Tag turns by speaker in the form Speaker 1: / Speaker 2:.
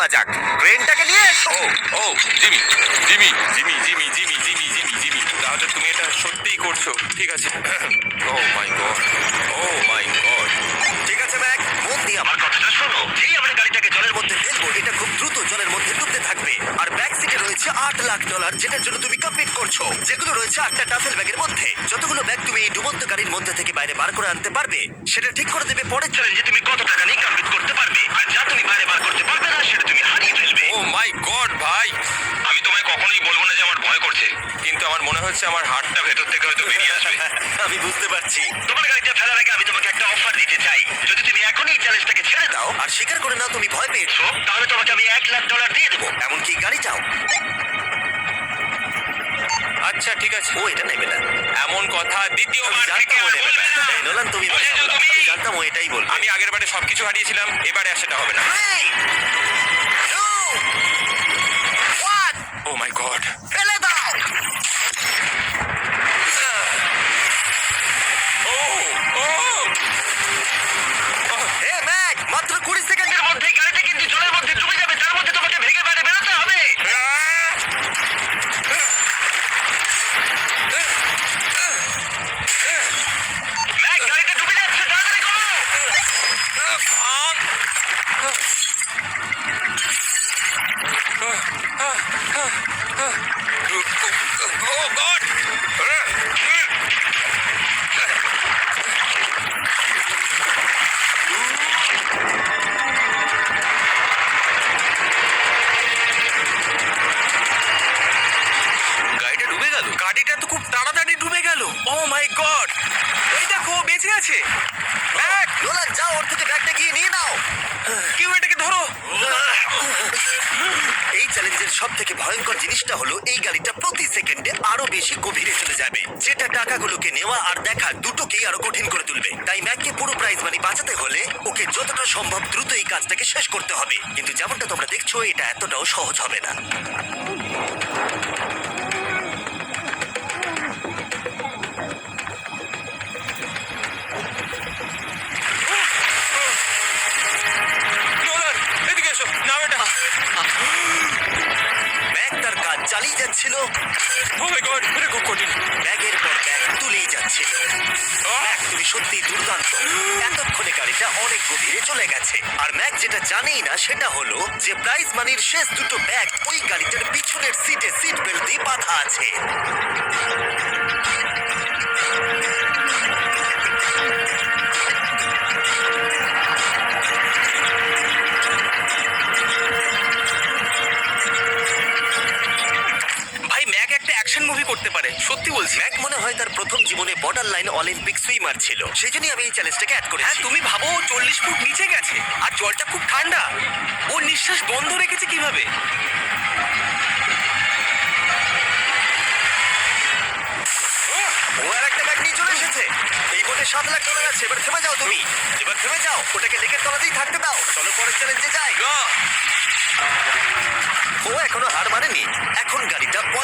Speaker 1: করা যাক। ক্রেনটাকে নিয়ে এসো।
Speaker 2: Oh oh Jimmy Jimmy Jimmy Jimmy Jimmy Jimmy Jimmy Jimmy তাহলে তুমি এটা সত্যিই করছো? ঠিক আছে। Oh my God, oh my God.
Speaker 1: ঠিক আছে ম্যাক, মন দিয়ে আমার কথাটা শোনো। যেই আমরা গাড়িটাকে জলের মধ্যে ফেলবো, এটা খুব দ্রুত জলের মধ্যে ডুবতে থাকবে। আর ব্যাক সিটে রয়েছে $8 লাখ, যেটার জন্য তুমি কমপ্লিট করছো, যেগুলো রয়েছে 8টা টাফেল ব্যাগের মধ্যে। যতগুলো ব্যাগ তুমি এই ডুবন্ত গাড়ির মধ্যে থেকে বাইরে বার করে আনতে পারবে, সেটা ঠিক করে দেবে পরের চ্যালেঞ্জে তুমি কত টাকা নিয়ে কমপ্লিট করতে পারবে। আর যা তুমি বাইরে বার করতে পারবে না, সেটা তুমি হারিয়ে ফেলবে।
Speaker 2: ও মাই গড ভাই, আমি তোমায় কখনোই বলবো না যে আমার ভয় করছে, কিন্তু আমার মনে হচ্ছে আমার হার্টটা ভেতর থেকে হয়তো বেরিয়ে আসবে।
Speaker 1: আমি বুঝতে পারছি। তোমার গাড়িটা ফেলার আগে আমি তোমাকে একটা অফার দিতে চাই। যদি তুমি এখনই এই চ্যালেঞ্জটাকে ছেড়ে দাও আর স্বীকার করে নাও তুমি ভয় পেয়েছো, তাহলে তোমাকে আমি $1 লাখ দিয়ে দেবো। এমনকি গাড়িটাও।
Speaker 2: আচ্ছা ঠিক আছে।
Speaker 1: ও এটা নেবে না।
Speaker 2: এমন কথা দ্বিতীয়বার
Speaker 1: আমি
Speaker 2: থেকে
Speaker 1: জানতাম ও
Speaker 2: আর
Speaker 1: নেবে
Speaker 2: বলবে
Speaker 1: না।
Speaker 2: না।
Speaker 1: নোলান, তুমি এবার
Speaker 2: বুঝেছো
Speaker 1: সামলাও।
Speaker 2: তুমি?
Speaker 1: আমি জানতাম ও এটাই বলবে।
Speaker 2: আমি আগের বারে সবকিছু হারিয়েছিলাম, এবারে আর সেটা হবে না।
Speaker 1: 3, 2, 1,
Speaker 2: ও মাই গড।
Speaker 1: ফেলে দাও।
Speaker 2: ও ও
Speaker 1: হে ম্যাক, মাত্র 20 সেকেন্ডের মধ্যে গাড়িটা কিন্তু জলের মধ্যে ডুবে যাবে। তার মধ্যে তোমাকে ভেঙে বাইরে বেরোতে হবে। ম্যাক, গাড়িটা ডুবে যাচ্ছে, তাড়াতাড়ি করো।
Speaker 2: ও গড।
Speaker 1: গাড়িটা ডুবে গেল।
Speaker 2: গাড়িটা তো খুব তাড়াতাড়ি ডুবে গেল। ও মাই গড, এই দেখো বেঁচে আছে।
Speaker 1: ম্যাক, নোলান যাও, ওর থেকে ব্যাগটা গিয়ে নিয়ে নাও।
Speaker 2: কেউ এটাকে ধরো।
Speaker 1: এই চ্যালেঞ্জের সব থেকে ভয়ঙ্কর জিনিসটা হলো এই গাড়িটা প্রতি সেকেন্ডে আরো বেশি গভীরে চলে যাবে, যেটা টাকাগুলোকে নেওয়া আর দেখা দুটোকেই আরো কঠিন করে তুলবে। তাই ম্যাককে পুরো প্রাইজ মানি বাঁচাতে হলে ওকে যতটা সম্ভব দ্রুত এই কাজটাকে শেষ করতে হবে। কিন্তু যেমনটা তোমরা দেখছো, এটা এতটাও সহজ হবে না।
Speaker 2: নোলান, এদিকে এসো, নাও এটা।
Speaker 1: ম্যাক তার কাজ চালিয়ে যাচ্ছিল,
Speaker 2: ও মাই গড, এটা খুব কঠিন।
Speaker 1: ব্যাগের পর ব্যাগ তুলেই যাচ্ছিল। ম্যাক, তুমি সত্যি দুর্দান্ত। এতক্ষণে গাড়িটা অনেক গভীরে চলে গেছে। আর ম্যাক যেটা জানেই না সেটা হলো যে প্রাইজ মানির শেষ দুটো ব্যাগ ওই গাড়িটার পিছনের সিটে সিট বেল্ট দিয়ে বাঁধা আছে।
Speaker 2: ভাই, ম্যাক একটা অ্যাকশন মুভি করতে পারে, সত্যি বলছি।
Speaker 1: ম্যাক মনে হয় তার প্রথম জীবনে বর্ডার লাইন অলিম্পিক সুইমার ছিল। সেই জন্যই আমি এই চ্যালেঞ্জটাকে অ্যাড করেছি।
Speaker 2: হ্যাঁ, তুমি ভাবো ও 40 ফুট নিচে গেছে আর জলটা খুব ঠান্ডা। ও নিঃশ্বাস বন্ধ রেখেছে কিভাবে?
Speaker 1: ও আর একটা ব্যাগ নিয়ে চলে এসেছে। এই বোটে $7 লাখ আছে। এবার থেমে যাও তুমি। এবার থেমে যাও, ওটাকে লেকের তলাতেই থাকতে দাও। চলো পরের চ্যালেঞ্জে যাই। ও এখনো হার মানেনি। এখন গাড়িটা